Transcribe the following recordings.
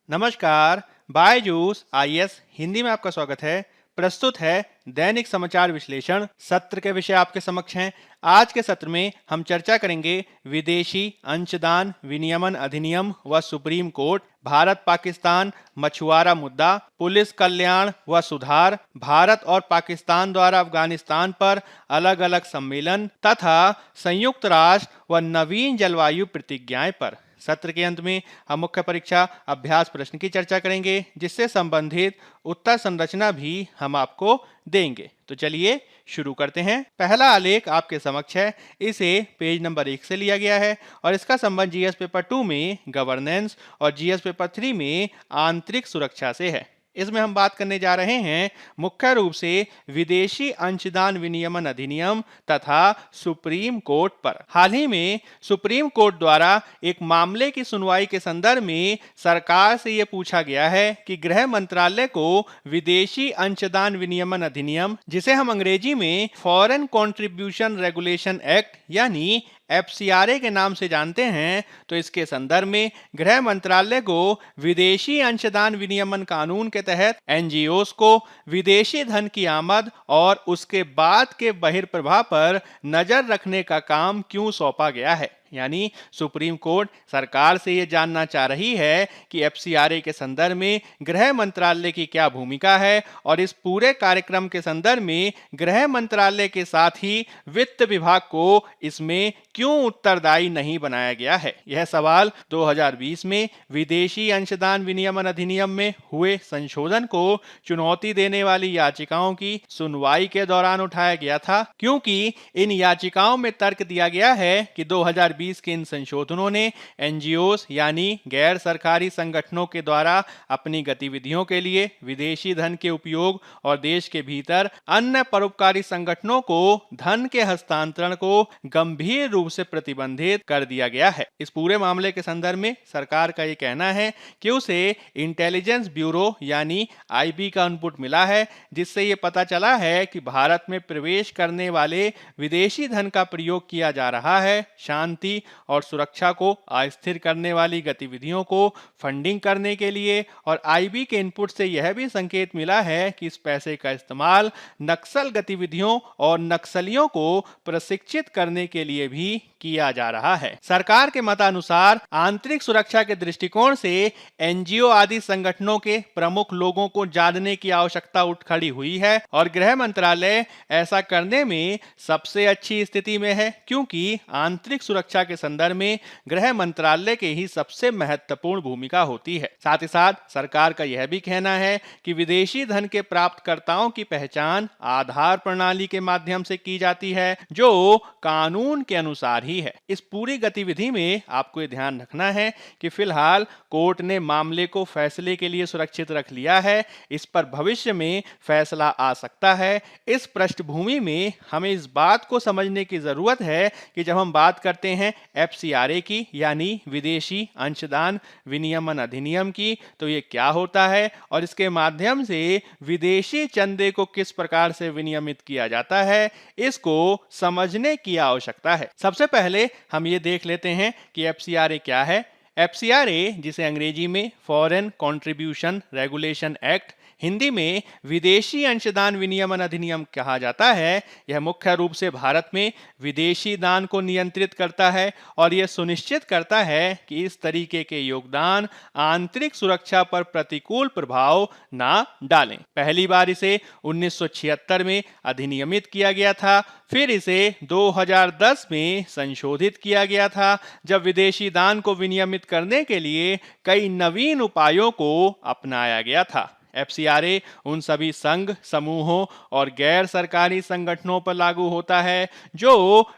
नमस्कार। बायजूस आईएएस हिंदी में आपका स्वागत है। प्रस्तुत है दैनिक समाचार विश्लेषण। सत्र के विषय आपके समक्ष हैं। आज के सत्र में हम चर्चा करेंगे विदेशी अंशदान विनियमन अधिनियम व सुप्रीम कोर्ट, भारत पाकिस्तान मछुआरा मुद्दा, पुलिस कल्याण व सुधार, भारत और पाकिस्तान द्वारा अफगानिस्तान पर अलग अलग सम्मेलन तथा संयुक्त राष्ट्र व नवीन जलवायु प्रतिज्ञाएं पर। सत्र के अंत में हम मुख्य परीक्षा अभ्यास प्रश्न की चर्चा करेंगे, जिससे संबंधित उत्तर संरचना भी हम आपको देंगे। तो चलिए शुरू करते हैं। पहला आलेख आपके समक्ष है। इसे पेज नंबर 1 से लिया गया है और इसका संबंध जीएस पेपर 2 में गवर्नेंस और जीएस पेपर 3 में आंतरिक सुरक्षा से है। इसमें हम बात करने जा रहे हैं मुख्य रूप से विदेशी अंशदान विनियमन अधिनियम तथा सुप्रीम कोर्ट पर। हाल ही में सुप्रीम कोर्ट द्वारा एक मामले की सुनवाई के संदर्भ में सरकार से यह पूछा गया है कि गृह मंत्रालय को विदेशी अंशदान विनियमन अधिनियम, जिसे हम अंग्रेजी में फॉरेन कंट्रीब्यूशन रेगुलेशन एक्ट यानी एफसीआरए के नाम से जानते हैं, तो इसके संदर्भ में गृह मंत्रालय को विदेशी अंशदान विनियमन कानून के तहत एनजीओस को विदेशी धन की आमद और उसके बाद के बहिर्प्रवाह पर नजर रखने का काम क्यों सौंपा गया है। यानी सुप्रीम कोर्ट सरकार से यह जानना चाह रही है कि एफसीआरए के संदर्भ में गृह मंत्रालय की क्या भूमिका है और इस पूरे कार्यक्रम के संदर्भ में गृह मंत्रालय के साथ ही वित्त विभाग को इसमें क्यों उत्तरदायी नहीं बनाया गया है। यह सवाल 2020 में विदेशी अंशदान विनियमन अधिनियम में हुए संशोधन को चुनौती देने वाली याचिकाओं की सुनवाई के दौरान उठाया गया था, क्योंकि इन याचिकाओं में तर्क दिया गया है कि 2020 के इन संशोधनों ने एनजीओस यानी गैर सरकारी संगठनों के द्वारा अपनी गतिविधियों के लिए विदेशी धन के उपयोग और देश के भीतर अन्य परोपकारी संगठनों को धन के हस्तांतरण को गंभीर रूप से प्रतिबंधित कर दिया गया है। इस पूरे मामले के संदर्भ में सरकार का यह कहना है कि उसे इंटेलिजेंस ब्यूरो यानी आईबी का इनपुट मिला है, जिससे यह पता चला है कि भारत में प्रवेश करने वाले विदेशी धन का प्रयोग किया जा रहा है शांति और सुरक्षा को अस्थिर करने वाली गतिविधियों को फंडिंग करने के लिए, और आईबी के इनपुट से यह भी संकेत मिला है कि इस पैसे का इस्तेमाल नक्सल गतिविधियों और नक्सलियों को प्रशिक्षित करने के लिए भी किया जा रहा है। सरकार के मतानुसार आंतरिक सुरक्षा के दृष्टिकोण से एनजीओ आदि संगठनों के प्रमुख लोगों को जानने की आवश्यकता उठ खड़ी हुई है और गृह मंत्रालय ऐसा करने में सबसे अच्छी स्थिति में है, क्योंकि आंतरिक सुरक्षा के संदर्भ में गृह मंत्रालय के ही सबसे महत्वपूर्ण भूमिका होती है। साथ ही साथ सरकार का यह भी कहना है कि विदेशी धन के प्राप्तकर्ताओं की पहचान आधार प्रणाली के माध्यम से की जाती है, जो कानून के अनुसार ही है। इस पूरी गतिविधि में आपको यह ध्यान रखना है कि फिलहाल कोर्ट ने मामले को फैसले के लिए सुरक्षित रख लिया है। इस पर भविष्य में फैसला आ सकता है। इस पृष्ठभूमि में हमें इस बात को समझने की जरूरत है कि जब हम बात करते हैं एफसीआरए की यानी विदेशी अंशदान विनियमन अधिनियम की, तो ये क्या होता है और इसके माध्यम से विदेशी चंदे को किस प्रकार से विनियमित किया जाता है, इसको समझने की आवश्यकता है। सबसे पहले हम ये देख लेते हैं कि एफसीआरए क्या है। एफसीआरए, जिसे अंग्रेजी में foreign contribution regulation act, Hindi में विदेशी अंशदान विनियमन अधिनियम कहा जाता है, यह मुख्य रूप से भारत में विदेशी दान को नियंत्रित करता है और यह सुनिश्चित करता है कि इस तरीके के योगदान आंतरिक सुरक्षा पर प्रतिकूल प्रभाव ना डालें। पहली बार इसे 1976 में अधिनियमित किया गया था, फिर इसे 2010 में संशोधित किया गया था, जब विदेशी दान को विनियमित करने के लिए कई नवीन उपायों को अपनाया गया था। एफसीआरए उन सभी संघ, समूहों और गैर सरकारी संगठनों पर लागू होता है जो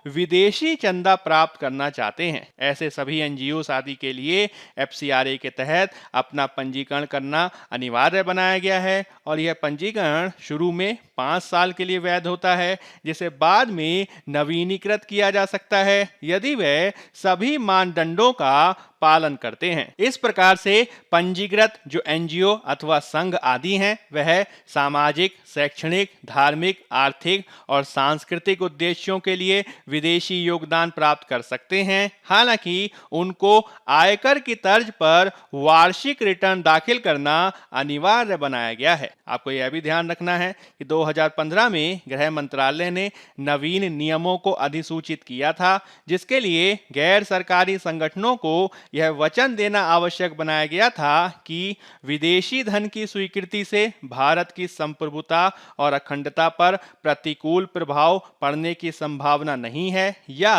विदेशी चंदा प्राप्त करना चाहते हैं। ऐसे सभी एनजीओ आदि के लिए एफसीआरए के तहत अपना पंजीकरण करना अनिवार्य बनाया गया है और यह पंजीकरण शुरू में 5 साल के लिए वैध होता है, जिसे बाद में नवीनीकृत किया जा सकता है यदि वह सभी मानदंडों का पालन करते हैं। इस प्रकार से पंजीकृत जो एनजीओ अथवा संघ आदि हैं वह सामाजिक, शैक्षणिक, धार्मिक, आर्थिक और सांस्कृतिक उद्देश्यों के लिए विदेशी योगदान प्राप्त कर सकते हैं। हालांकि उनको आयकर की तर्ज पर वार्षिक रिटर्न दाखिल करना अनिवार्य बनाया गया है। आपको यह भी ध्यान रखना है कि 2015 में गृह मंत्रालय ने नवीन नियमों को अधिसूचित किया था, जिसके लिए गैर सरकारी संगठनों को यह वचन देना आवश्यक बनाया गया था कि विदेशी धन की स्वीकृति से भारत की संप्रभुता और अखंडता पर प्रतिकूल प्रभाव पड़ने की संभावना नहीं है या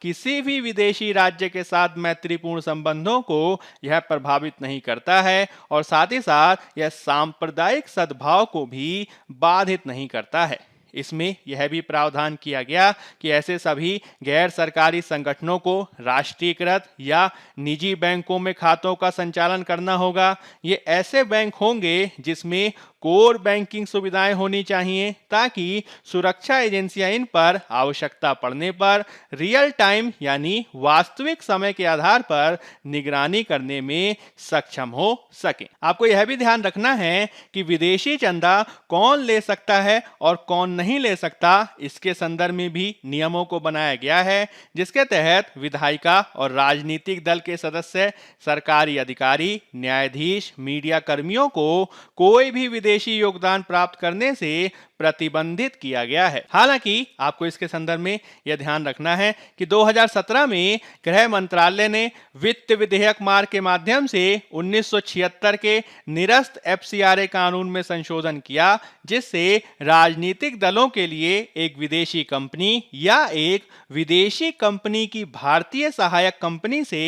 किसी भी विदेशी राज्य के साथ मैत्रीपूर्ण संबंधों को यह प्रभावित नहीं करता है और साथ ही साथ यह सांप्रदायिक सद्भाव को भी बाधित नहीं करता है। इसमें यह भी प्रावधान किया गया कि ऐसे सभी गैर सरकारी संगठनों को राष्ट्रीयकृत या निजी बैंकों में खातों का संचालन करना होगा। ये ऐसे बैंक होंगे जिसमें कोर बैंकिंग सुविधाएं होनी चाहिए ताकि सुरक्षा एजेंसियां इन पर आवश्यकता पड़ने पर रियल टाइम यानी वास्तविक समय के आधार पर निगरानी करने में सक्षम हो सके। आपको यह भी ध्यान रखना है कि विदेशी चंदा कौन ले सकता है और कौन नहीं ले सकता, इसके संदर्भ में भी नियमों को बनाया गया है, जिसके तहत विधायिका और राजनीतिक दल के सदस्य, सरकारी अधिकारी, न्यायाधीश, मीडिया कर्मियों को कोई भी विदेशी योगदान प्राप्त करने से प्रतिबंधित किया गया है। हालांकि आपको इसके संदर्भ में यह ध्यान रखना है कि 2017 में गृह मंत्रालय ने वित्त विधेयक मार्ग के माध्यम से 1976 के निरस्त एफसीआरए कानून में संशोधन किया, जिससे राजनीतिक दलों के लिए एक विदेशी कंपनी या एक विदेशी कंपनी की भारतीय सहायक कंपनी से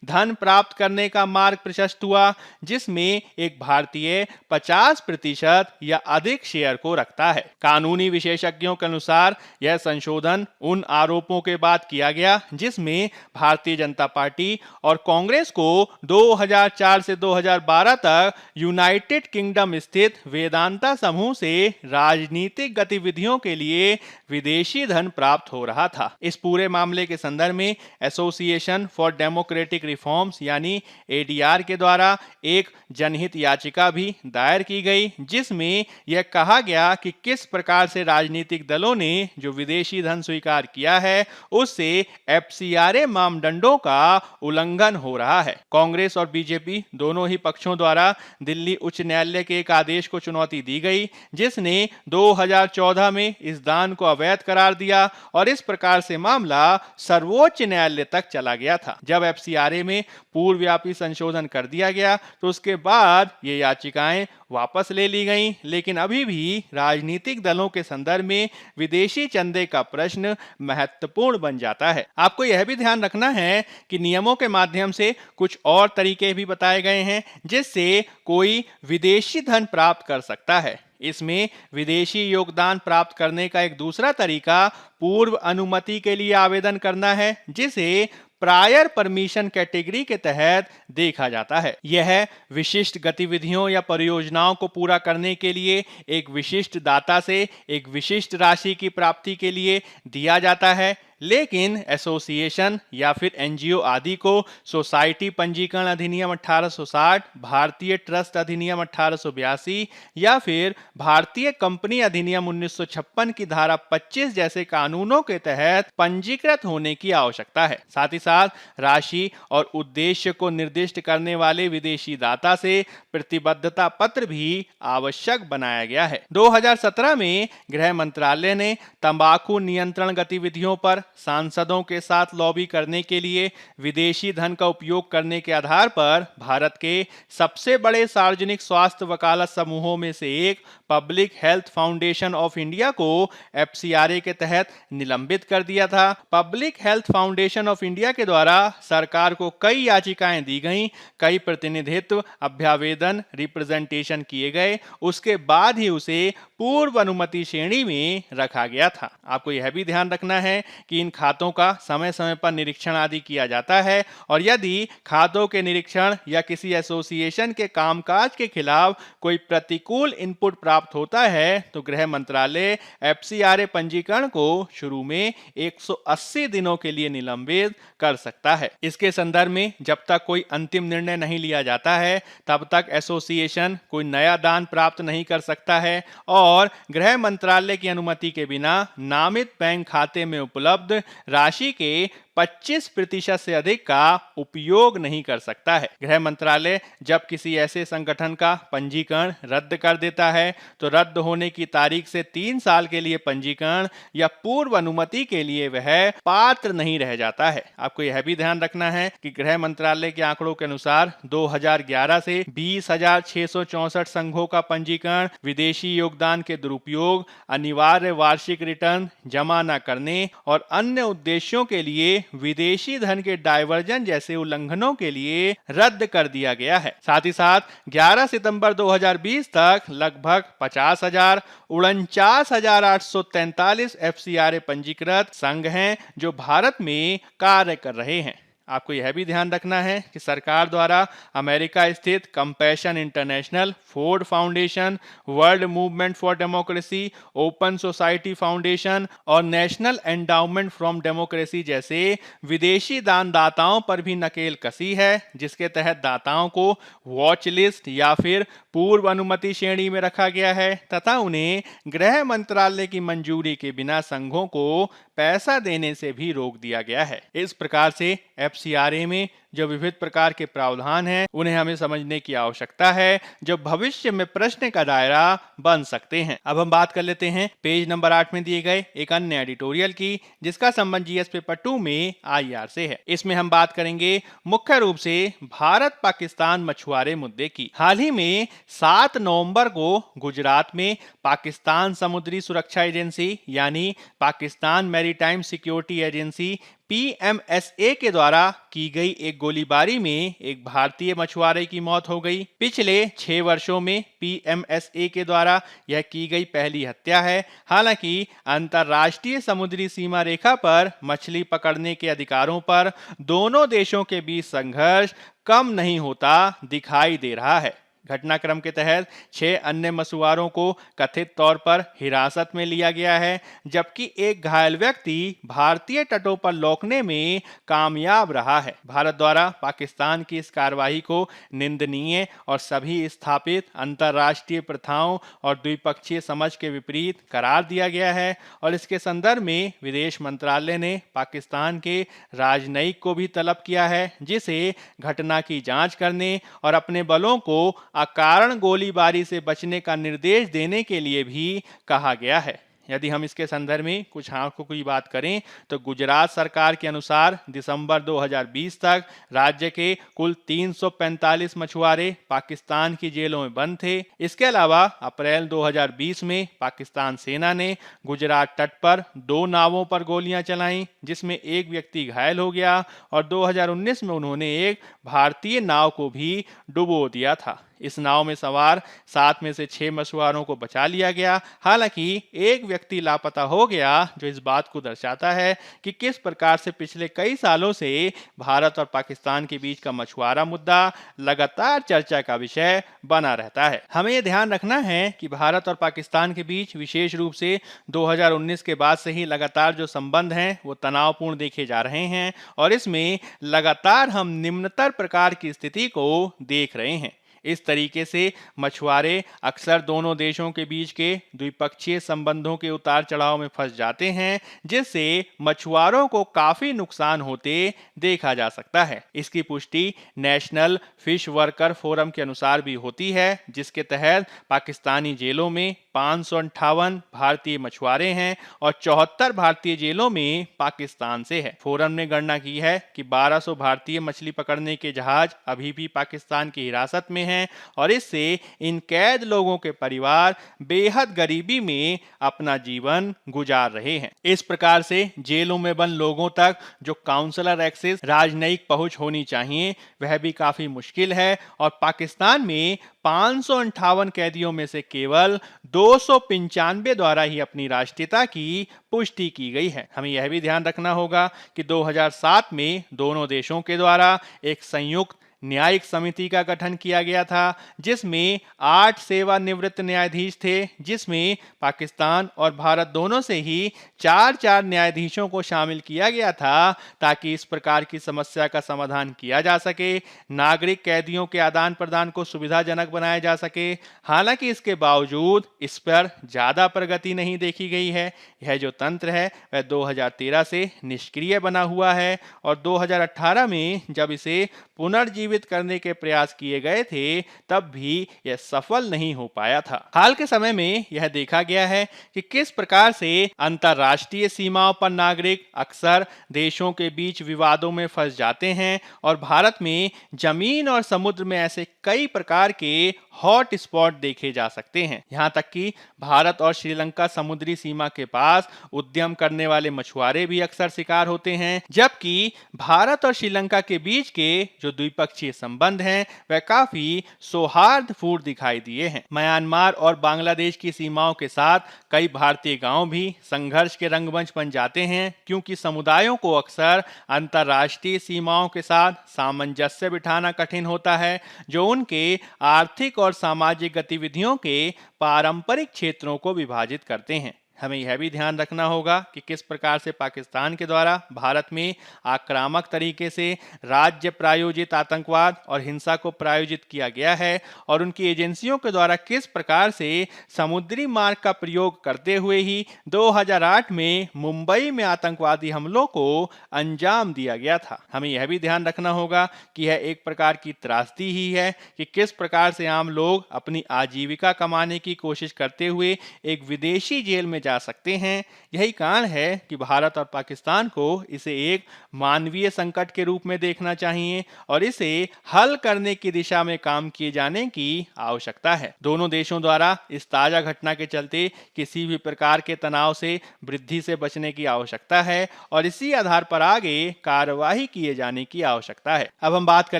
धन प्राप्त करने का मार्ग प्रशस्त हुआ, जिसमें एक भारतीय 50% या अधिक शेयर को रखता है। कानूनी विशेषज्ञों के अनुसार यह संशोधन उन आरोपों के बाद किया गया जिसमें भारतीय जनता पार्टी और कांग्रेस को 2004 से 2012 तक यूनाइटेड किंगडम स्थित वेदांता समूह से राजनीतिक गतिविधियों के लिए विदेशी धन प्राप्त हो रहा था। इस पूरे मामले के संदर्भ में एसोसिएशन फॉर डेमोक्रेटिक रिफॉर्म्स यानी एडीआर के द्वारा एक जनहित याचिका भी दायर की गई, जिसमें यह कहा गया कि किस प्रकार से राजनीतिक दलों ने जो विदेशी धन स्वीकार किया है उससे एफसीआरए मानदंडों का उल्लंघन हो रहा है। कांग्रेस और बीजेपी दोनों ही पक्षों द्वारा दिल्ली उच्च न्यायालय के एक आदेश को चुनौती दी गई, जिसने 2014 में इस दान को अवैध करार दिया और इस प्रकार से मामला सर्वोच्च न्यायालय तक चला गया था। जब एफसीआरए में पूर्वव्यापी संशोधन कर दिया गया तो उसके बाद ये याचिकाएं वापस ले ली गईं, लेकिन अभी भी राजनीतिक दलों के संदर्भ में विदेशी चंदे का प्रश्न महत्वपूर्ण बन जाता है। आपको यह भी ध्यान रखना है कि नियमों के माध्यम से कुछ और तरीके भी बताए गए हैं जिससे कोई विदेशी धन प्राप्त कर सकता है। इसमें विदेशी योगदान प्राप्त करने का एक दूसरा तरीका पूर्व अनुमति के लिए आवेदन करना है, जिसे प्रायर परमिशन कैटेगरी के तहत देखा जाता है। यह विशिष्ट गतिविधियों या परियोजनाओं को पूरा करने के लिए एक विशिष्ट दाता से एक विशिष्ट राशि की प्राप्ति के लिए दिया जाता है, लेकिन एसोसिएशन या फिर एनजीओ आदि को सोसाइटी पंजीकरण अधिनियम 1860, भारतीय ट्रस्ट अधिनियम 1882 या फिर भारतीय कंपनी अधिनियम 1956 की धारा 25 जैसे कानूनों के तहत पंजीकृत होने की आवश्यकता है। साथ ही साथ राशि और उद्देश्य को निर्दिष्ट करने वाले विदेशी दाता से प्रतिबद्धता पत्र भी आवश्यक बनाया गया है। 2017 में गृह मंत्रालय ने तंबाकू नियंत्रण गतिविधियों पर सांसदों के साथ लॉबी करने के लिए विदेशी धन का उपयोग करने के आधार पर भारत के सबसे बड़े सार्वजनिक स्वास्थ्य वकालत समूहों में से एक public health foundation of India को एफसीआरए के तहत निलंबित कर दिया था। Public health foundation of India के द्वारा सरकार को कई याचिकाएं दी गईं, कई प्रतिनिधित्व, अभ्यावेदन, रिप्रेजेंटेशन किए गए। उसके बाद ही उसे पूर्व अनुमति श्रेणी में रखा गया था। आपको यह भी ध्यान रखना है कि इन खातों का समय समय पर निरीक्षण आदि किया जाता है और यदि खातों के निरीक्षण या किसी एसोसिएशन के कामकाज के खिलाफ कोई प्रतिकूल इनपुट प्राप्त होता है तो गृह मंत्रालय एफसीआरए पंजीकरण को शुरू में 180 दिनों के लिए निलंबित कर सकता है। इसके संदर्भ में जब तक कोई अंतिम निर्णय नहीं लिया जाता है तब तक एसोसिएशन कोई नया दान प्राप्त नहीं कर सकता है और गृह मंत्रालय की अनुमति के बिना नामित बैंक खाते में उपलब्ध राशि के 25% से अधिक का उपयोग नहीं कर सकता है। गृह मंत्रालय जब किसी ऐसे संगठन का पंजीकरण रद्द कर देता है तो रद्द होने की तारीख से 3 साल के लिए पंजीकरण या पूर्व अनुमति के लिए वह पात्र नहीं रह जाता है। आपको यह भी ध्यान रखना है कि गृह मंत्रालय के आंकड़ों के अनुसार 2011 से 20,664 संघों का पंजीकरण विदेशी योगदान के दुरुपयोग, अनिवार्य वार्षिक रिटर्न जमा न करने और अन्य उद्देश्यों के लिए विदेशी धन के डायवर्जन जैसे उल्लंघनों के लिए रद्द कर दिया गया है। साथ ही साथ 11 सितंबर 2020 तक लगभग 50,49,843 एफसीआरए पंजीकृत संघ हैं जो भारत में कार्य कर रहे हैं। आपको यह भी ध्यान रखना है कि सरकार द्वारा अमेरिका स्थित compassion international, Ford foundation, world movement for democracy, open society foundation और नेशनल एंडाउमेंट फ्रॉम डेमोक्रेसी जैसे विदेशी दानदाताओं पर भी नकेल कसी है, जिसके तहत दाताओं को वॉच लिस्ट या फिर पूर्व अनुमति श्रेणी में रखा गया है तथा उन्हें गृह मंत्रालय की मंजूरी के बिना संघों को पैसा देने से भी रोक दिया गया है। इस प्रकार से एफसीआरए में जो विविध प्रकार के प्रावधान हैं उन्हें हमें समझने की आवश्यकता है जो भविष्य में प्रश्न का दायरा बन सकते हैं। अब हम बात कर लेते हैं पेज नंबर 8 में दिए गए एक अन्य एडिटोरियल की जिसका संबंध जीएस पेपर 2 में आईआर से है। इसमें हम बात करेंगे मुख्य रूप से भारत पाकिस्तान मछुआरे मुद्दे की। हाल ही में 7 नवंबर को गुजरात में पाकिस्तान समुद्री सुरक्षा एजेंसी यानी Pakistan maritime security agency PMSA के द्वारा की गई एक गोलीबारी में एक भारतीय मछुआरे की मौत हो गई। पिछले 6 वर्षों में पीएमएसए के द्वारा यह की गई पहली हत्या है। हालांकि अंतर्राष्ट्रीय समुद्री सीमा रेखा पर मछली पकड़ने के अधिकारों पर दोनों देशों के बीच संघर्ष कम नहीं होता दिखाई दे रहा है। घटनाक्रम के तहत 6 अन्य मछुआरों को कथित तौर पर हिरासत में लिया गया है जबकि एक घायल व्यक्ति भारतीय तटों पर लौकने में कामयाब रहा है। भारत द्वारा पाकिस्तान की इस कार्रवाई को निंदनीय और सभी स्थापित अंतर्राष्ट्रीय प्रथाओं और द्विपक्षीय समझ के विपरीत करार दिया गया है और इसके संदर्भ में विदेश मंत्रालय ने पाकिस्तान के राजनयिक को भी तलब किया है जिसे घटना की जांच करने और अपने बलों को अकारण गोलीबारी से बचने का निर्देश देने के लिए भी कहा गया है। यदि हम इसके संदर्भ में कुछ आंकड़ों की बात करें तो गुजरात सरकार के अनुसार दिसंबर 2020 तक राज्य के कुल 345 मछुआरे पाकिस्तान की जेलों में बंद थे। इसके अलावा अप्रैल 2020 में पाकिस्तान सेना ने गुजरात तट पर 2 नावों पर गोलियां चलाईं जिसमें एक व्यक्ति घायल हो गया और 2019 में उन्होंने एक भारतीय नाव को भी डुबो दिया था। इस नाव में सवार 7 में से 6 मछुआरों को बचा लिया गया। हालांकि एक व्यक्ति लापता हो गया जो इस बात को दर्शाता है कि किस प्रकार से पिछले कई सालों से भारत और पाकिस्तान के बीच का मछुआरा मुद्दा लगातार चर्चा का विषय बना रहता है। हमें यह ध्यान रखना है कि भारत और पाकिस्तान के बीच विशेष रूप से 2019 के बाद से ही लगातार जो संबंध हैं वो तनावपूर्ण देखे जा रहे हैं और इसमें लगातार हम निम्नतर प्रकार की स्थिति को देख रहे हैं। इस तरीके से मछुआरे अक्सर दोनों देशों के बीच के द्विपक्षीय संबंधों के उतार चढ़ाव में फंस जाते हैं जिससे मछुआरों को काफी नुकसान होते देखा जा सकता है। इसकी पुष्टि नेशनल फिश वर्कर फोरम के अनुसार भी होती है जिसके तहत पाकिस्तानी जेलों में 558 भारतीय मछुआरे हैं और 74 भारतीय जेलों में पाकिस्तान से है। फोरम ने गणना की है कि 1200 भारतीय मछली पकड़ने के जहाज अभी भी पाकिस्तान की हिरासत में हैं हैं और इससे इन कैद लोगों के परिवार बेहद गरीबी में अपना जीवन गुजार रहे हैं। इस प्रकार से जेलों में बंद लोगों तक जो काउंसलर एक्सेस राजनयिक पहुंच होनी चाहिए वह भी काफी मुश्किल है और पाकिस्तान में 558 कैदियों में से केवल 295 द्वारा ही अपनी राष्ट्रीयता की पुष्टि की गई है। हमें यह भी ध्यान रखना होगा कि 2007 में दोनों देशों के द्वारा एक संयुक्त न्यायिक समिति का गठन किया गया था जिसमें 8 सेवानिवृत्त न्यायाधीश थे, जिसमें पाकिस्तान और भारत दोनों से ही 4-4 न्यायाधीशों को शामिल किया गया था ताकि इस प्रकार की समस्या का समाधान किया जा सके, नागरिक कैदियों के आदान प्रदान को सुविधाजनक बनाया जा सके। हालांकि इसके बावजूद इस पर ज्यादा प्रगति नहीं देखी गई है। यह जो तंत्र है वह 2013 से निष्क्रिय बना हुआ है और 2018 में जब इसे पुनर्जीवित करने के प्रयास किए गए थे तब भी यह सफल नहीं हो पाया था। हाल के समय में यह देखा गया है कि किस प्रकार से अंतर्राष्ट्रीय सीमाओं पर नागरिक अक्सर देशों के बीच विवादों में फंस जाते हैं और भारत में जमीन और समुद्र में ऐसे कई प्रकार के हॉट स्पॉट देखे जा सकते हैं। यहाँ तक कि भारत और श्रीलंका समुद्री सीमा के पास उद्यम करने वाले मछुआरे भी अक्सर शिकार होते हैं, जबकि भारत और श्रीलंका के बीच के जो द्विपक्षीय संबंध हैं वह काफी सौहार्दपूर्ण दिखाई दिए हैं। म्यांमार और बांग्लादेश की सीमाओं के साथ कई भारतीय गांव भी संघर्ष के रंगमंच बन जाते हैं क्योंकि समुदायों को अक्सर अंतर्राष्ट्रीय सीमाओं के साथ सामंजस्य बिठाना कठिन होता है जो उनके आर्थिक और सामाजिक गतिविधियों के पारंपरिक क्षेत्रों को विभाजित करते हैं। हमें यह भी ध्यान रखना होगा कि किस प्रकार से पाकिस्तान के द्वारा भारत में आक्रामक तरीके से राज्य प्रायोजित आतंकवाद और हिंसा को प्रायोजित किया गया है और उनकी एजेंसियों के द्वारा किस प्रकार से समुद्री मार्ग का प्रयोग करते हुए ही 2008 में मुंबई में आतंकवादी हमलों को अंजाम दिया गया था। हमें यह भी ध्यान रखना होगा कि यह एक प्रकार की त्रासदी ही है कि किस प्रकार से आम लोग अपनी आजीविका कमाने की कोशिश करते हुए एक विदेशी जेल में जा सकते हैं। यही कारण है कि भारत और पाकिस्तान को इसे एक मानवीय संकट के रूप में देखना चाहिए और इसे हल करने की दिशा में काम किए जाने की आवश्यकता है। दोनों देशों द्वारा इस ताजा घटना के चलते किसी भी प्रकार के तनाव से वृद्धि से बचने की आवश्यकता है और इसी आधार पर आगे कार्यवाही किए जाने की आवश्यकता है। अब हम बात कर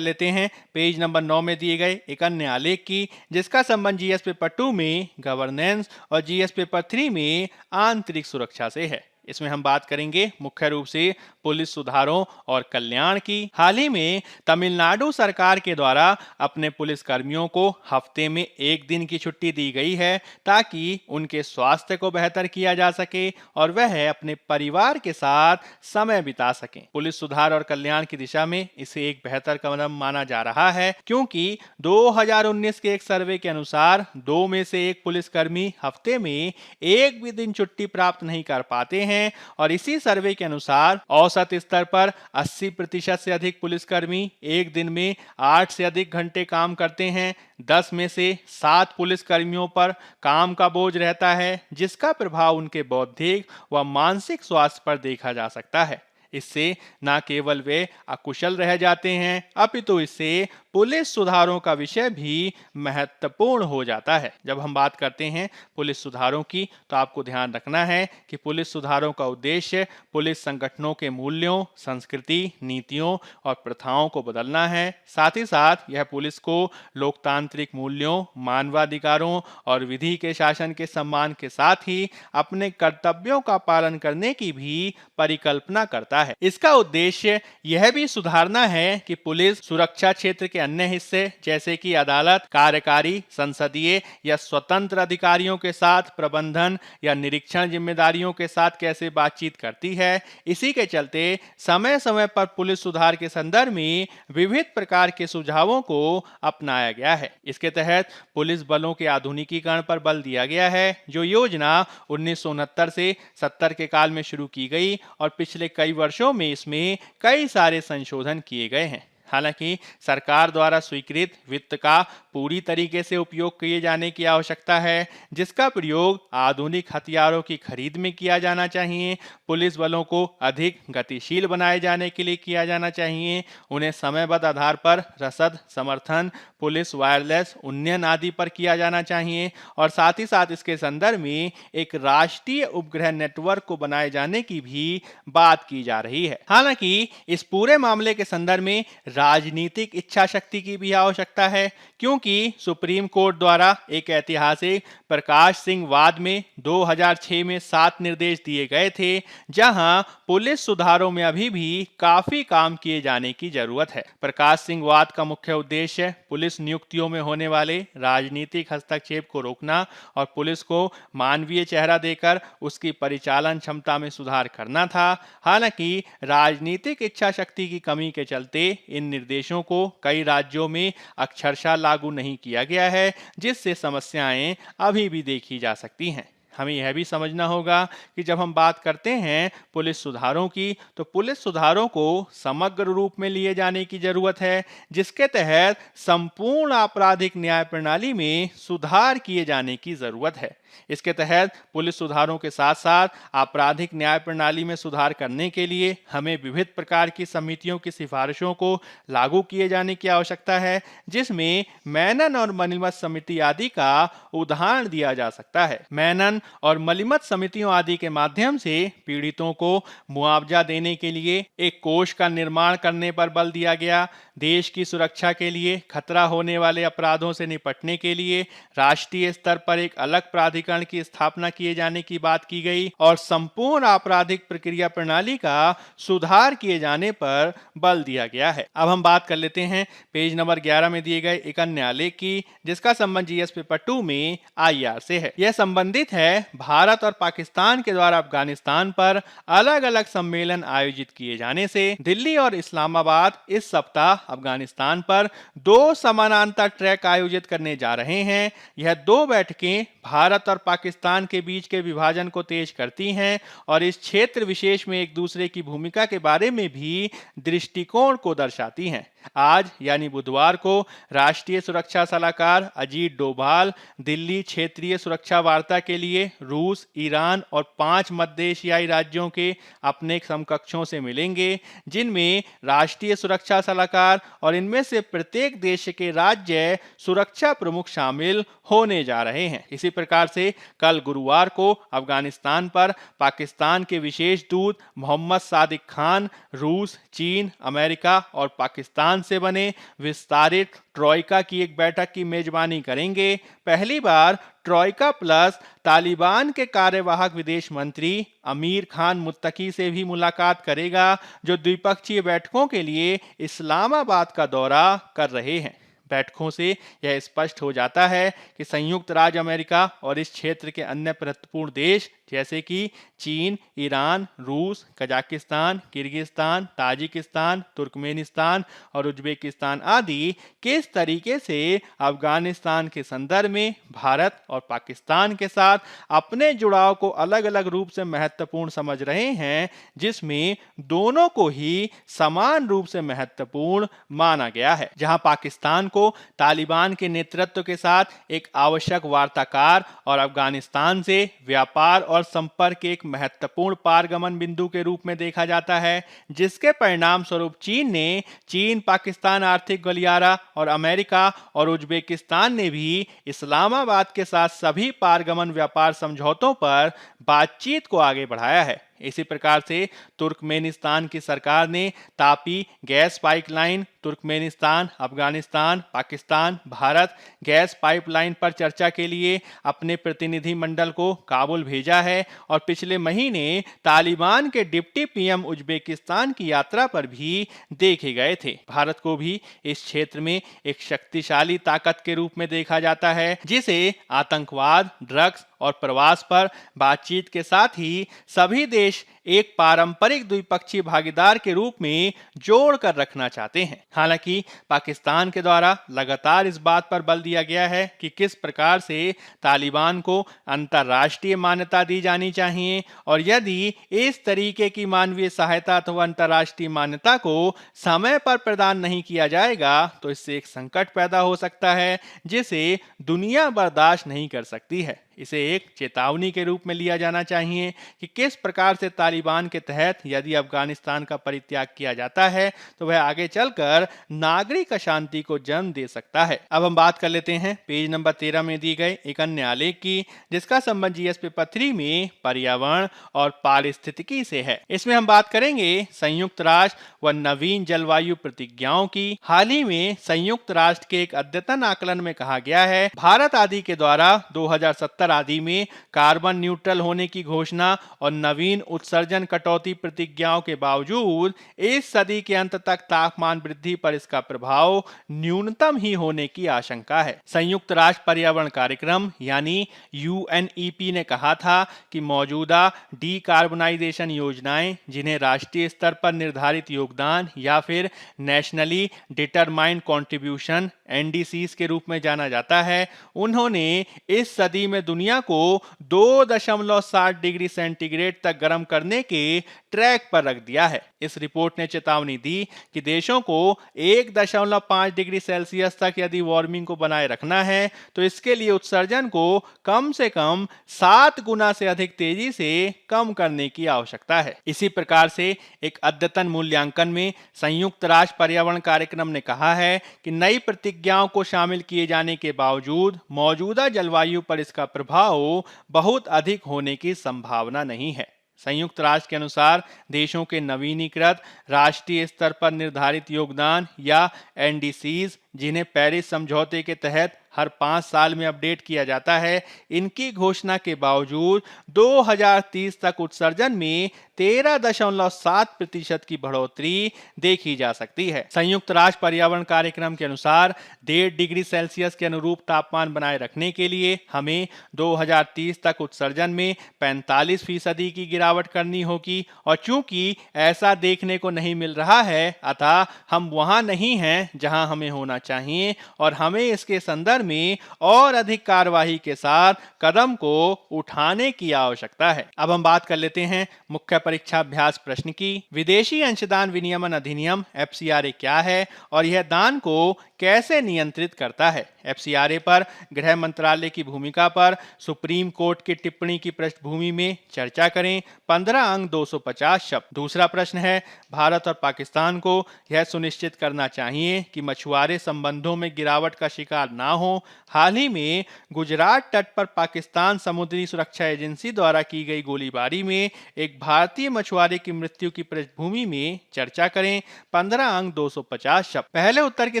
लेते हैं पेज नंबर 9 में दिए गए एक अन्य आलेख की, जिसका संबंध जीएस पेपर 2 में गवर्नेंस और जीएस पेपर 3 में आंतरिक सुरक्षा से है। इसमें हम बात करेंगे मुख्य रूप से पुलिस सुधारों और कल्याण की। हाल ही में तमिलनाडु सरकार के द्वारा अपने पुलिस कर्मियों को हफ्ते में 1 दिन की छुट्टी दी गई है ताकि उनके स्वास्थ्य को बेहतर किया जा सके और वह अपने परिवार के साथ समय बिता सकें। पुलिस सुधार और कल्याण की दिशा में इसे एक बेहतर कदम माना जा रहा है क्योंकि 2019 के एक सर्वे के अनुसार 2 में से 1 पुलिसकर्मी हफ्ते में 1 भी दिन छुट्टी प्राप्त नहीं कर पाते हैं और इसी सर्वे के अनुसार औसत स्तर पर 80% से अधिक पुलिसकर्मी एक दिन में 8 से अधिक घंटे काम करते हैं। 10 में से 7 पुलिसकर्मियों पर काम का बोझ रहता है जिसका प्रभाव उनके बौद्धिक व मानसिक स्वास्थ्य पर देखा जा सकता है। इससे न केवल वे अकुशल रह जाते हैं अपितु इससे पुलिस सुधारों का विषय भी महत्वपूर्ण हो जाता है। जब हम बात करते हैं पुलिस सुधारों की तो आपको ध्यान रखना है कि पुलिस सुधारों का उद्देश्य पुलिस संगठनों के मूल्यों, संस्कृति, नीतियों और प्रथाओं को बदलना है। साथ ही साथ यह पुलिस को लोकतांत्रिक मूल्यों, मानवाधिकारों और विधि के शासन के सम्मान के साथ ही अपने कर्तव्यों का पालन करने की भी परिकल्पना करता है। इसका उद्देश्य यह भी सुधारना है कि पुलिस सुरक्षा क्षेत्र के अन्य हिस्से जैसे कि अदालत, कार्यकारी, संसदीय या स्वतंत्र अधिकारियों के साथ प्रबंधन या निरीक्षण जिम्मेदारियों के साथ कैसे बातचीत करती है। इसी के चलते समय समय पर पुलिस सुधार के संदर्भ में विविध प्रकार के सुझावों को अपनाया गया है। इसके तहत पुलिस बलों के आधुनिकीकरण पर बल दिया गया है जो योजना 1969 से 70 के काल में शुरू की गई और पिछले कई वर्षों में इसमें कई सारे संशोधन किए गए हैं। हालांकि सरकार द्वारा स्वीकृत वित्त का पूरी तरीके से उपयोग किए जाने की आवश्यकता है, जिसका प्रयोग आधुनिक हथियारों की खरीद में किया जाना चाहिए। पुलिस बलों को अधिक गतिशील बनाए जाने के लिए किया जाना चाहिए। उन्हें समयबद्ध आधार पर रसद, समर्थन, पुलिस वायरलेस उन्नयन आदि पर किया जाना चाहिए और साथ ही साथ इसके संदर्भ में एक राष्ट्रीय उपग्रह नेटवर्क को बनाए जाने की भी बात की जा रही है। हालांकि इस पूरे मामले के संदर्भ में राजनीतिक इच्छा शक्ति की भी आवश्यकता है, क्योंकि सुप्रीम कोर्ट द्वारा एक ऐतिहासिक प्रकाश सिंह वाद में 2006 में 7 निर्देश दिए गए थे, जहां पुलिस सुधारों में अभी भी काफी काम किए जाने की जरूरत है। प्रकाश सिंह वाद का मुख्य उद्देश्य पुलिस नियुक्तियों में होने वाले राजनीतिक हस्तक्षेप को रोकना और पुलिस को मानवीय चेहरा देकर उसकी परिचालन क्षमता में सुधार करना था। हालांकि राजनीतिक इच्छा शक्ति की कमी के चलते इन निर्देशों को कई राज्यों में अक्षरशः लागू नहीं किया गया है, जिससे समस्याएं अभी भी देखी जा सकती हैं। हमें यह भी समझना होगा कि जब हम बात करते हैं पुलिस सुधारों की, तो पुलिस सुधारों को समग्र रूप में लिए जाने की जरूरत है, जिसके तहत संपूर्ण आपराधिक न्याय प्रणाली में सुधार किए जाने की जरूरत है। इसके तहत पुलिस सुधारों के साथ साथ आपराधिक न्याय प्रणाली में सुधार करने के लिए हमें विविध प्रकार की समितियों की सिफारिशों को लागू किए जाने की आवश्यकता है, जिसमें मेनन और मलिमत समिति आदि का उदाहरण दिया जा सकता है। मेनन और मलिमत समितियों आदि के माध्यम से पीड़ितों को मुआवजा देने के लिए एक कोष का निर्माण करने पर बल दिया गया। देश की सुरक्षा के लिए खतरा होने वाले अपराधों से निपटने के लिए राष्ट्रीय स्तर पर एक अलग प्राधिकरण की स्थापना किए जाने की बात की गई और संपूर्ण आपराधिक प्रक्रिया प्रणाली का सुधार किए जाने पर बल दिया गया है। अब हम बात कर लेते हैं पेज नंबर 11 में दिए गए एक अन्य आलेख की, जिसका संबंध जीएस पेपर 2 में आईआर से है। यह संबंधित है भारत और पाकिस्तान के द्वारा अफगानिस्तान पर अलग अलग सम्मेलन आयोजित किए जाने से। दिल्ली और इस्लामाबाद इस सप्ताह अफगानिस्तान पर 2 समानांतर ट्रैक आयोजित करने जा रहे हैं। यह 2 बैठकें भारत और पाकिस्तान के बीच के विभाजन को तेज करती हैं और इस क्षेत्र विशेष में एक दूसरे की भूमिका के बारे में भी दृष्टिकोण को दर्शाती हैं। आज यानी बुधवार को राष्ट्रीय सुरक्षा सलाहकार अजीत डोभाल दिल्ली क्षेत्रीय सुरक्षा वार्ता के लिए रूस, ईरान और 5 मध्य एशियाई राज्यों के अपने समकक्षों से मिलेंगे, जिनमें राष्ट्रीय सुरक्षा सलाहकार और इनमें से प्रत्येक देश के राज्य सुरक्षा प्रमुख शामिल होने जा रहे हैं। इसी प्रकार से कल गुरुवार को अफगानिस्तान पर पाकिस्तान के विशेष दूत मोहम्मद सादिक खान रूस, चीन, अमेरिका और पाकिस्तान से बने विस्तारित ट्रॉइका की एक बैठक की मेजबानी करेंगे। पहली बार ट्रॉइका प्लस तालिबान के कार्यवाहक विदेश मंत्री अमीर खान मुत्तकी से भी मुलाकात करेगा, जो द्विपक्षीय बैठकों के लिए इस्लामाबाद का दौरा कर रहे हैं। बैठकों से यह स्पष्ट हो जाता है कि संयुक्त राज्य अमेरिका और इस क्षेत्र के अन्य महत्वपूर्ण देश जैसे कि चीन, ईरान, रूस, कजाकिस्तान, किर्गिस्तान, ताजिकिस्तान, तुर्कमेनिस्तान और उज्बेकिस्तान आदि किस तरीके से अफगानिस्तान के संदर्भ में भारत और पाकिस्तान के साथ अपने जुड़ाव को अलग अलग रूप से महत्वपूर्ण समझ रहे हैं, जिसमें दोनों को ही समान रूप से महत्वपूर्ण माना गया है। जहां पाकिस्तान को तालिबान के नेतृत्व के साथ एक आवश्यक वार्ताकार और अफगानिस्तान से व्यापार और संपर्क के एक महत्वपूर्ण पारगमन बिंदु के रूप में देखा जाता है, जिसके परिणाम स्वरूप चीन पाकिस्तान आर्थिक गलियारा और अमेरिका और उज्बेकिस्तान ने भी इस्लामाबाद के साथ सभी पारगमन व्यापार समझौतों पर बातचीत को आगे बढ़ाया है। इसी प्रकार से तुर्कमेनिस्तान की सरकार ने Tapi gas pipeline, Turkmenistan, Afghanistan, Pakistan, Bharat gas pipeline पर चर्चा के लिए अपने प्रतिनिधि मंडल को काबुल भेजा है और पिछले महीने तालिबान के डिप्टी पीएम उज्बेकिस्तान की यात्रा पर भी देखे गए थे। भारत को भी इस क्षेत्र में एक शक्तिशाली ताकत के रूप में देखा जाता है, जिसे आतंकवाद, ड्रग्स और प्रवास पर बातचीत के साथ ही सभी देश देश एक पारंपरिक द्विपक्षीय भागीदार के रूप में जोड़कर रखना चाहते हैं। हालांकि पाकिस्तान के द्वारा लगातार इस बात पर बल दिया गया है कि किस प्रकार से तालिबान को अंतर्राष्ट्रीय मान्यता दी जानी चाहिए, और यदि इस तरीके की मानवीय सहायता अथवा अंतर्राष्ट्रीय मान्यता को समय पर प्रदान नहीं किया जाएगा तो इससे एक संकट पैदा हो सकता है जिसे दुनिया बर्दाश्त नहीं कर सकती है। इसे एक चेतावनी के रूप में लिया जाना चाहिए कि किस प्रकार से तालिबान के तहत यदि अफगानिस्तान का परित्याग किया जाता है तो वह आगे चलकर नागरिक अशांति को जन्म दे सकता है। अब हम बात कर लेते हैं पेज नंबर 13 में दी गई एक अन्य आलेख की, जिसका संबंध जीएस पेपर 3 में पर्यावरण और पारिस्थितिकी से है। इसमें हम बात करेंगे संयुक्त राष्ट्र व नवीन जलवायु प्रतिज्ञाओं की। हाल ही में संयुक्त राष्ट्र के एक अद्यतन आकलन में कहा गया है, भारत आदि के द्वारा 2070 आदि में कार्बन न्यूट्रल होने की घोषणा और नवीन उत्सर्जन कटौती प्रतिज्ञाओं के बावजूद इस सदी के अंत तक तापमान वृद्धि पर इसका प्रभाव न्यूनतम ही होने की आशंका है। संयुक्त राष्ट्र पर्यावरण कार्यक्रम यानी यूएनईपी ने कहा था कि मौजूदा डीकार्बोनाइजेशन योजनाएं, जिन्हें राष्ट्रीय स्तर पर निर्धारित योगदान या फिर नेशनली डिटरमाइंड कंट्रीब्यूशन एनडीसीज के रूप में जाना जाता है, उन्होंने इस सदी में दुनिया को 2.7 डिग्री सेंटीग्रेड तक गर्म करने के ट्रैक पर रख दिया है। इस रिपोर्ट ने चेतावनी दी कि देशों को 1.5 डिग्री सेल्सियस तक यदि वार्मिंग को बनाए रखना है तो इसके लिए उत्सर्जन को कम से कम 7 गुना से अधिक तेजी से कम करने की आवश्यकता है। इसी प्रकार से एक अद्यतन मूल्यांकन में संयुक्त राष्ट्र पर्यावरण कार्यक्रम ने कहा है कि नई प्रतिज्ञाओं को शामिल किए जाने के बावजूद मौजूदा जलवायु पर इसका प्रभाव बहुत अधिक होने की संभावना नहीं है। संयुक्त राष्ट्र के अनुसार देशों के नवीनीकृत राष्ट्रीय स्तर पर निर्धारित योगदान या एनडीसीज, जिन्हें पेरिस समझौते के तहत हर 5 साल में अपडेट किया जाता है, इनकी घोषणा के बावजूद 2030 तक उत्सर्जन में 13.7% की बढ़ोतरी देखी जा सकती है। संयुक्त राष्ट्र पर्यावरण कार्यक्रम के अनुसार 1.5 डिग्री सेल्सियस के अनुरूप तापमान बनाए रखने के लिए हमें 2030 तक उत्सर्जन में 45% की गिरावट करनी होगी, और चूंकि ऐसा देखने को नहीं मिल रहा है, अतः हम वहां नहीं हैं जहां हमें होना चाहिए और हमें इसके संदर्भ में और अधिक कार्यवाही के साथ कदम को उठाने की आवश्यकता है। अब हम बात कर लेते हैं मुख्य परीक्षा अभ्यास प्रश्न की। विदेशी अंशदान विनियमन अधिनियम एफसीआरए क्या है और यह दान को कैसे नियंत्रित करता है? एफसीआरए पर गृह मंत्रालय की भूमिका पर सुप्रीम कोर्ट की टिप्पणी की पृष्ठभूमि में चर्चा करें। 15 अंक 250 शब्द। दूसरा प्रश्न है, भारत और पाकिस्तान को यह सुनिश्चित करना चाहिए कि मछुआरे संबंधों में गिरावट का शिकार ना हो। हाल ही में गुजरात तट पर पाकिस्तान समुद्री सुरक्षा एजेंसी द्वारा की गई गोलीबारी में एक भारतीय मछुआरे की मृत्यु की पृष्ठभूमि में चर्चा करें। 15 अंक 250 शब्द। पहले उत्तर की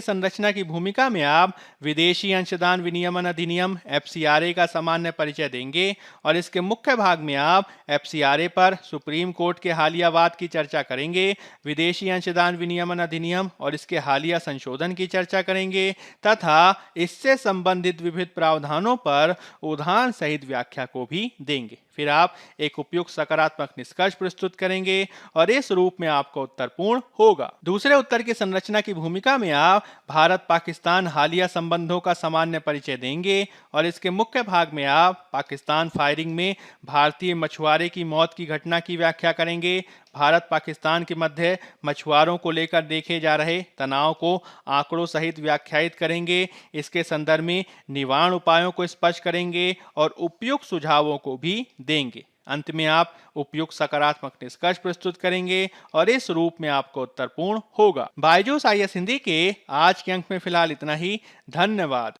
संरचना की भूमिका में आप विदेशी अंशदान विनियमन अधिनियम एफसीआरए का सामान्य परिचय देंगे और इसके मुख्य भाग में आप एफसीआरए पर सुप्रीम कोर्ट के हालिया वाद की चर्चा करेंगे, विदेशी अंशदान विनियमन अधिनियम और इसके हालिया संशोधन की चर्चा करेंगे तथा इससे संबंधित विविध प्रावधानों पर उदाहरण सहित व्याख्या को भी देंगे। फिर आप एक उपयुक्त सकारात्मक निष्कर्ष प्रस्तुत करेंगे और इस रूप में आपका उत्तर पूर्ण होगा। दूसरे उत्तर की संरचना की भूमिका में आप भारत पाकिस्तान हालिया संबंधों का सामान्य परिचय देंगे और इसके मुख्य भाग में आप पाकिस्तान फायरिंग में भारतीय मछुआरे की मौत की घटना की व्याख्या करेंगे, भारत पाकिस्तान के मध्य मछुआरों को लेकर देखे जा रहे तनाव को आंकड़ों सहित व्याख्यायित करेंगे, इसके संदर्भ में निवारण उपायों को स्पष्ट करेंगे और उपयुक्त सुझावों को भी देंगे। अंत में आप उपयुक्त सकारात्मक निष्कर्ष प्रस्तुत करेंगे और इस रूप में आपका उत्तर पूर्ण होगा। बायजूस आईएएस हिंदी के आज के अंक में फिलहाल इतना ही। धन्यवाद।